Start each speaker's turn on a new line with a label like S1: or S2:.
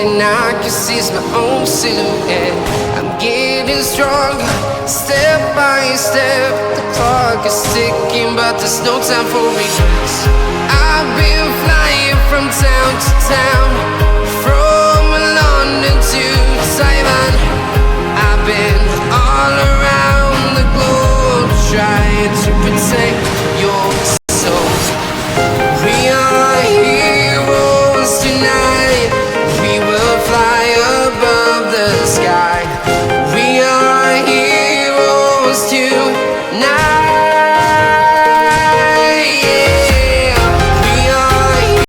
S1: and I can see it's my own silhouette. I'm getting stronger, step by step. The clock is ticking, but there's no time for regrets. I've been flying from town to town,